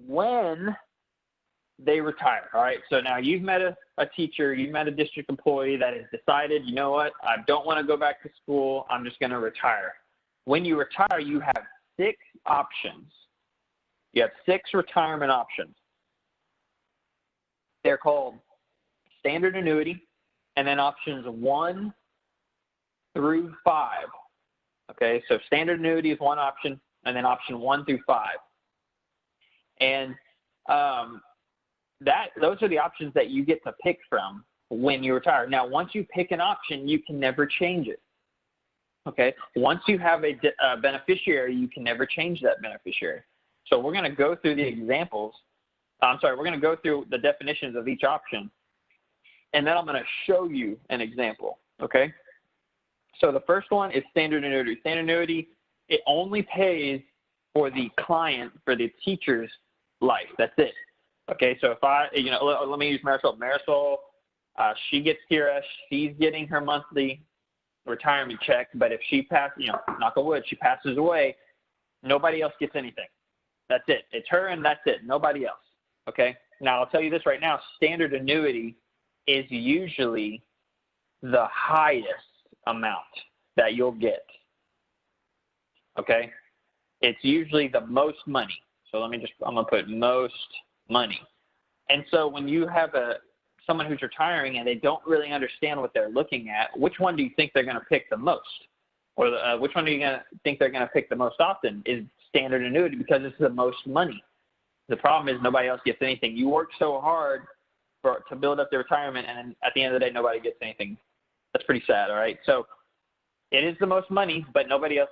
when they retire. All right, so now you've met a teacher, you've met a district employee that has decided, you know what, I don't want to go back to school, I'm just going to retire. When you retire, you have 6 options. You have 6 retirement options. They're called standard annuity, and then options 1 through 5. Okay, so standard annuity is one option, and then option 1 through 5. And those are the options that you get to pick from when you retire. Now, once you pick an option, you can never change it. Okay, once you have a beneficiary, you can never change that beneficiary. So we're going to go through the examples. We're going to go through the definitions of each option, and then I'm going to show you an example. Okay, so the first one is standard annuity. Standard annuity, it only pays for the client, for the teacher's life. That's it. Okay, so if let me use Marisol. Marisol, she gets TRS. She's getting her monthly retirement check, but if she passes, knock on wood, she passes away, nobody else gets anything. That's it. It's her and that's it. Nobody else. Okay? Now, I'll tell you this right now. Standard annuity is usually the highest amount that you'll get. Okay? It's usually the most money. So I'm going to put most money. And so when you have someone who's retiring and they don't really understand what they're looking at, which one do you think they're going to pick the most? Or which one do you think they're going to pick the most often? Is standard annuity, because it's the most money. The problem is nobody else gets anything. You work so hard to build up their retirement, and then at the end of the day, nobody gets anything. That's pretty sad, all right? So it is the most money, but nobody else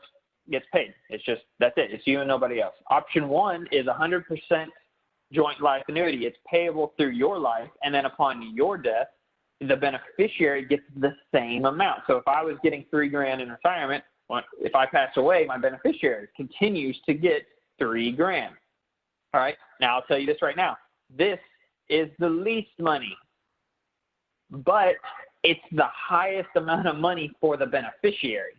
gets paid. It's just, that's it. It's you and nobody else. Option 1 is 100% joint life annuity. It's payable through your life, and then upon your death, the beneficiary gets the same amount. So if I was getting $3,000 in retirement, if I pass away, my beneficiary continues to get $3,000. All right. Now I'll tell you this right now. This is the least money, but it's the highest amount of money for the beneficiary.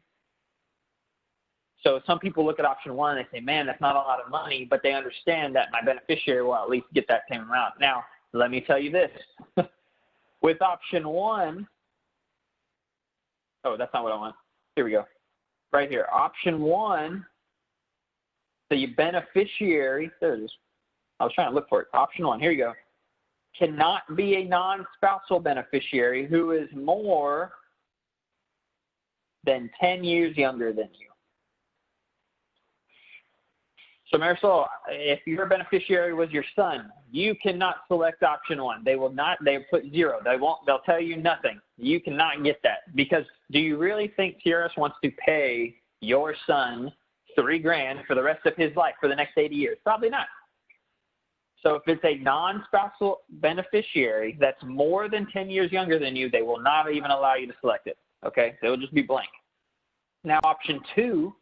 So some people look at option 1 and they say, man, that's not a lot of money, but they understand that my beneficiary will at least get that same amount. Now, let me tell you this. With option 1, oh, that's not what I want. Here we go. Right here. Option 1, the beneficiary, there it is. I was trying to look for it. Option 1, here you go. Cannot be a non-spousal beneficiary who is more than 10 years younger than you. So Marisol, if your beneficiary was your son, you cannot select option 1. They will not, they put 0. They'll tell you nothing. You cannot get that, because do you really think TRS wants to pay your son $3,000 for the rest of his life for the next 80 years? Probably not. So if it's a non-spousal beneficiary that's more than 10 years younger than you, they will not even allow you to select it. Okay? They will just be blank. Now option 2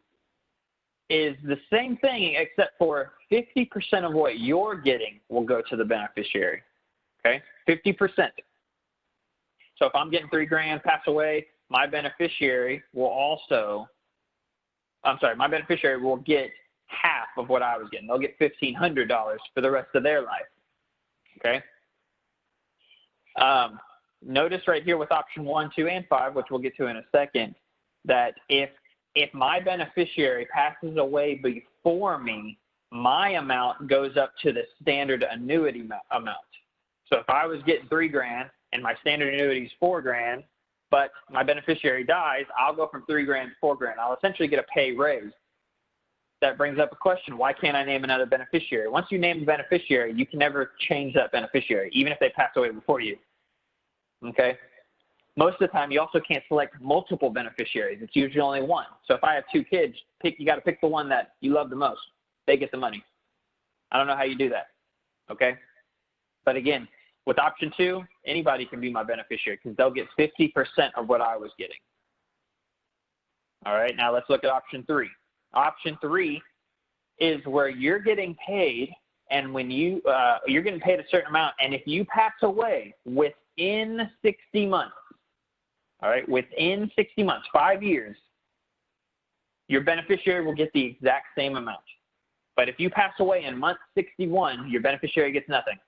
is the same thing, except for 50% of what you're getting will go to the beneficiary. Okay? 50%. So if I'm getting $3,000, pass away, my beneficiary will get half of what I was getting. They'll get $1,500 for the rest of their life. Okay? Notice right here with option 1, 2, and 5, which we'll get to in a second, that if my beneficiary passes away before me, my amount goes up to the standard annuity amount. So if I was getting $3,000 and my standard annuity is $4,000, but my beneficiary dies, I'll go from $3,000 to $4,000. I'll essentially get a pay raise. That brings up a question: why can't I name another beneficiary? Once you name a beneficiary, you can never change that beneficiary, even if they pass away before you. Okay? Most of the time, you also can't select multiple beneficiaries. It's usually only one. So if I have 2 kids, you got to pick the one that you love the most. They get the money. I don't know how you do that. Okay? But again, with option 2, anybody can be my beneficiary because they'll get 50% of what I was getting. All right, now let's look at option 3. Option 3 is where you're getting paid, and when you're getting paid a certain amount, and if you pass away within 60 months, all right, within 60 months, 5 years, your beneficiary will get the exact same amount. But if you pass away in month 61, your beneficiary gets nothing.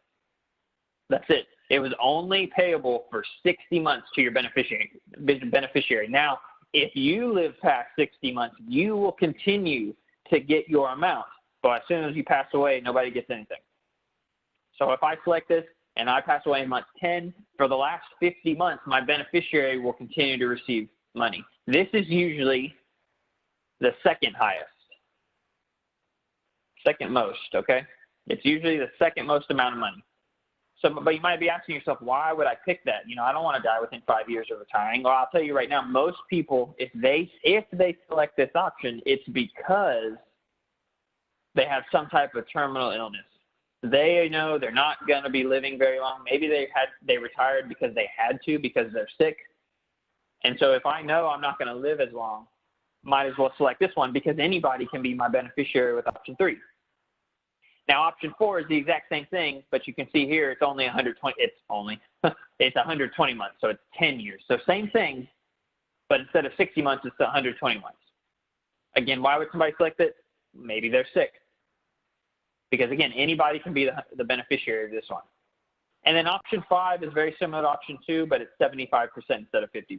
That's it. It was only payable for 60 months to your beneficiary. Now, if you live past 60 months, you will continue to get your amount. But as soon as you pass away, nobody gets anything. So if I select this and I pass away in month 10, for the last 50 months, my beneficiary will continue to receive money. This is usually the second highest. Second most, okay? It's usually the second most amount of money. So, but you might be asking yourself, why would I pick that? You know, I don't want to die within 5 years of retiring. Well, I'll tell you right now, most people, if they select this option, it's because they have some type of terminal illness. They know they're not going to be living very long. Maybe they retired because they had to, because they're sick. And so if I know I'm not going to live as long, might as well select this one, because anybody can be my beneficiary with option 3. Now, option 4 is the exact same thing, but you can see here it's only 120. It's 120 months, so it's 10 years. So same thing, but instead of 60 months, it's 120 months. Again, why would somebody select it? Maybe they're sick. Because again, anybody can be the beneficiary of this one. And then option 5 is very similar to option 2, but it's 75% instead of 50%.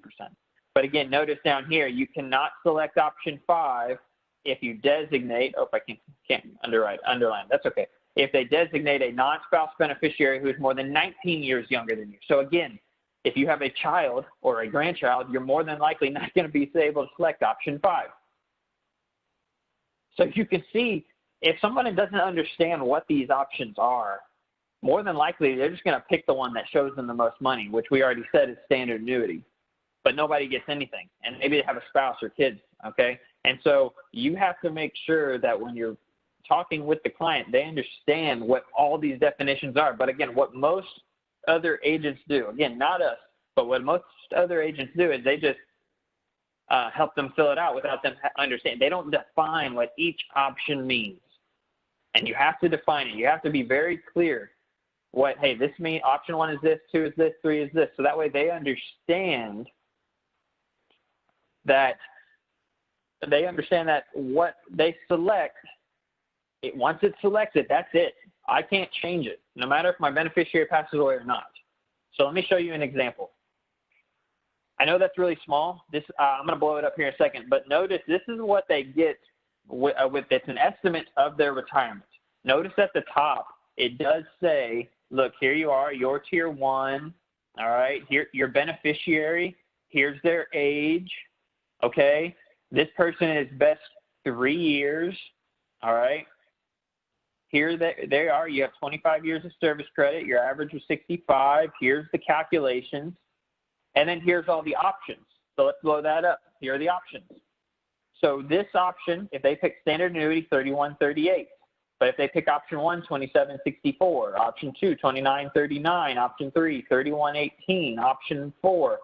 But again, notice down here, you cannot select option 5 if you designate, I can't underline, that's okay. If they designate a non-spouse beneficiary who is more than 19 years younger than you. So again, if you have a child or a grandchild, you're more than likely not going to be able to select option 5. So you can see, if somebody doesn't understand what these options are, more than likely they're just going to pick the one that shows them the most money, which we already said is standard annuity. But nobody gets anything, and maybe they have a spouse or kids, okay? And so you have to make sure that when you're talking with the client, they understand what all these definitions are. But again, what most other agents do, again, not us, but what most other agents do is they just help them fill it out without them understanding. They don't define what each option means. And you have to define it. You have to be very clear what, hey, this means option 1 is this, 2 is this, 3 is this. So that way they understand that what they select, once it's selected, that's it. I can't change it, no matter if my beneficiary passes away or not. So let me show you an example. I know that's really small. I'm going to blow it up here in a second, but notice this is what they get with it's an estimate of their retirement. Notice at the top, it does say, look, here you are, your tier 1, all right, here, your beneficiary, here's their age, okay, this person is best 3 years, all right, here they are, you have 25 years of service credit, your average was 65, here's the calculations, and then here's all the options. So let's blow that up. Here are the options. So this option, if they pick standard annuity, 3138. But if they pick option 1, 2764. Option 2, 2939. Option 3, 3118. Option 4,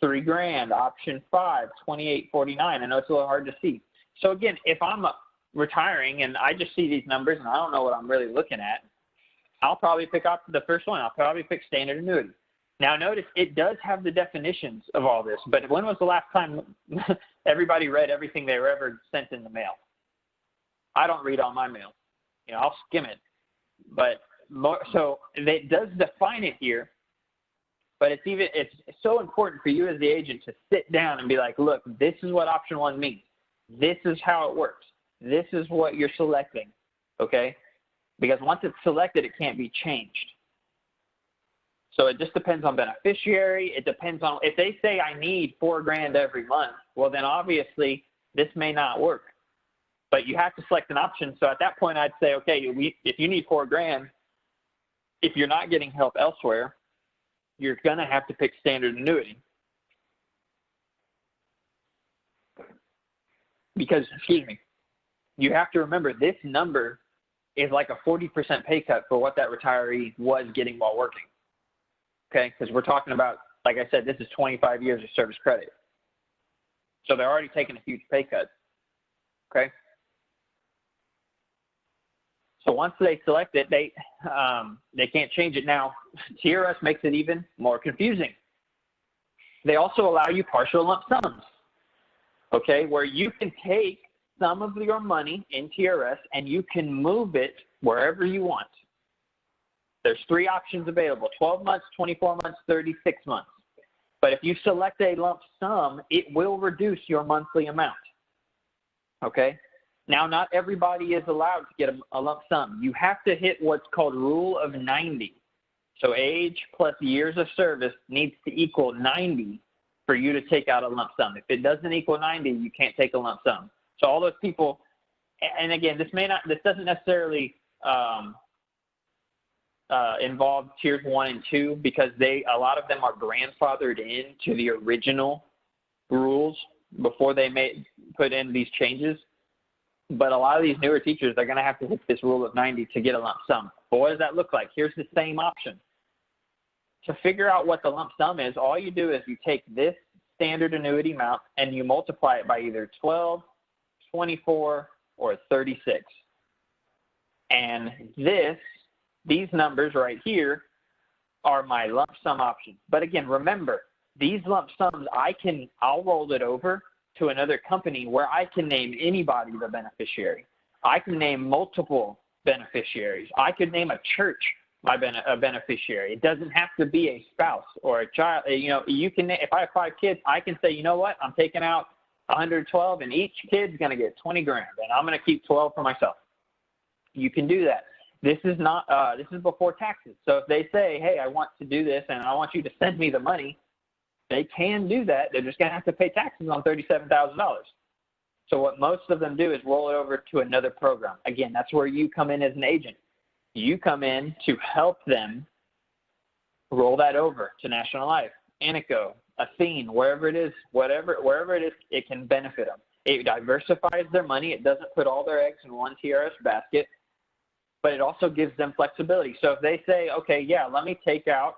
$3,000. Option 5, 2849. I know it's a little hard to see. So again, if I'm retiring and I just see these numbers and I don't know what I'm really looking at, I'll probably pick up the first one. I'll probably pick standard annuity. Now notice it does have the definitions of all this, but when was the last time everybody read everything they were ever sent in the mail? I don't read all my mail. You know, I'll skim it. But so it does define it here, but it's so important for you as the agent to sit down and be like, look, this is what option 1 means. This is how it works. This is what you're selecting, okay? Because once it's selected, it can't be changed. So it just depends on beneficiary. It depends on, if they say I need $4,000 every month, well then obviously this may not work. But you have to select an option. So at that point I'd say, okay, if you need $4,000, if you're not getting help elsewhere, you're going to have to pick standard annuity. Because, you have to remember this number is like a 40% pay cut for what that retiree was getting while working. Okay, because we're talking about, like I said, this is 25 years of service credit. So they're already taking a huge pay cut. Okay. So once they select it, they can't change it. Now, TRS makes it even more confusing. They also allow you partial lump sums, okay, where you can take some of your money in TRS, and you can move it wherever you want. There's 3 options available: 12 months, 24 months, 36 months. But if you select a lump sum, it will reduce your monthly amount. Okay? Now, not everybody is allowed to get a lump sum. You have to hit what's called Rule of 90. So age plus years of service needs to equal 90 for you to take out a lump sum. If it doesn't equal 90, you can't take a lump sum. So all those people, and again, this doesn't necessarily involve tiers 1 and 2, because a lot of them are grandfathered into the original rules before they put in these changes. But a lot of these newer teachers, they're going to have to hit this rule of 90 to get a lump sum. But what does that look like? Here's the same option. To figure out what the lump sum is, all you do is you take this standard annuity amount and you multiply it by either 12, 24, or 36. And these numbers right here are my lump sum options. But again, remember, these lump sums, I'll roll it over to another company where I can name anybody the beneficiary. I can name multiple beneficiaries. I could name a church a beneficiary. It doesn't have to be a spouse or a child. You can. If I have 5 kids, I can say, you know what? I'm taking out 112, and each kid's going to get 20 grand, and I'm going to keep 12 for myself. You can do that. This is not. This is before taxes. So if they say, hey, I want to do this, and I want you to send me the money, they can do that. They're just going to have to pay taxes on $37,000. So what most of them do is roll it over to another program. Again, that's where you come in as an agent. You come in to help them roll that over to National Life, Anico, Athene, wherever it is, wherever it is, it can benefit them. It diversifies their money. It doesn't put all their eggs in one TRS basket, but it also gives them flexibility. So if they say, okay, yeah, let me take out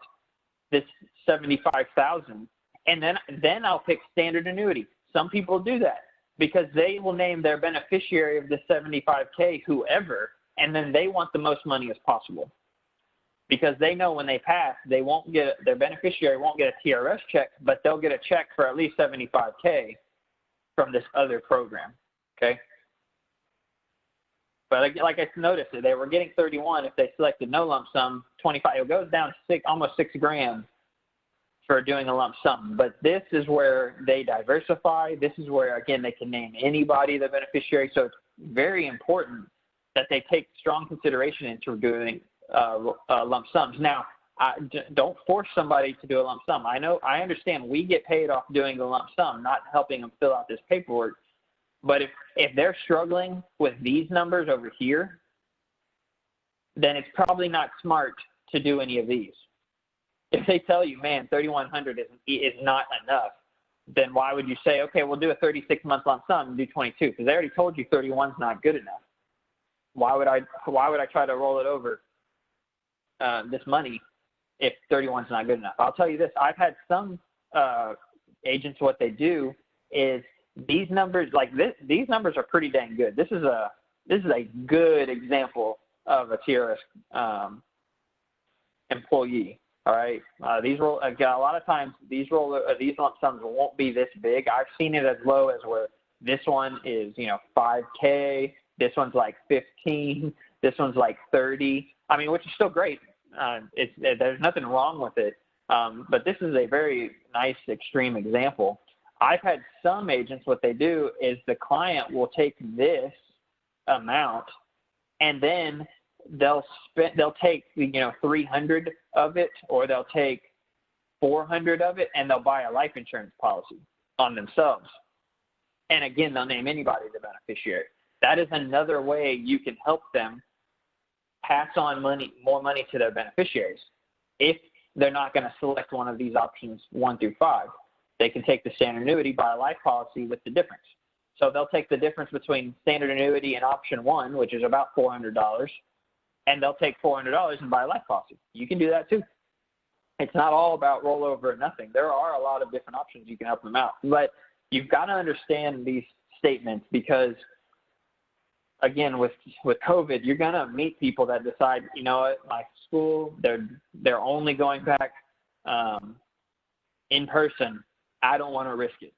this $75,000, and then I'll pick standard annuity. Some people do that because they will name their beneficiary of the $75K whoever, and then they want the most money as possible because they know when they pass, their beneficiary won't get a TRS check, but they'll get a check for at least $75K from this other program. Okay. But like I noticed, they were getting 31 if they selected no lump sum, 25. It goes down to almost $6,000 for doing a lump sum. But this is where they diversify. This is where, again, they can name anybody the beneficiary. So it's very important that they take strong consideration into doing lump sums. Now, don't force somebody to do a lump sum. I understand we get paid off doing the lump sum, not helping them fill out this paperwork. But if they're struggling with these numbers over here, then it's probably not smart to do any of these. If they tell you, man, 3,100 is not enough, then why would you say, okay, we'll do a 36-month lump sum and do 22? Because they already told you 31 is not good enough. Why would I try to roll it over this money if 31 is not good enough? I'll tell you this. I've had some agents, what they do is these numbers, these numbers are pretty dang good. This is a good example of a TRS employee. All right, a lot of times these lump sums won't be this big. I've seen it as low as where this one is, $5K. This one's like 15. This one's like 30. I mean, which is still great. There's nothing wrong with it. But this is a very nice extreme example. I've had some agents, what they do is the client will take this amount and then they'll take 300 of it, or they'll take 400 of it, and they'll buy a life insurance policy on themselves. And again, they'll name anybody the beneficiary. That is another way you can help them pass on more money to their beneficiaries. If they're not going to select one of these options 1 through 5, they can take the standard annuity, buy a life policy with the difference. So they'll take the difference between standard annuity and option 1, which is about $400, and they'll take $400 and buy a life policy. You can do that too. It's not all about rollover or nothing. There are a lot of different options you can help them out. But you've got to understand these statements because, again, with COVID, you're going to meet people that decide, you know what, my school, they're only going back in person. I don't want to risk it.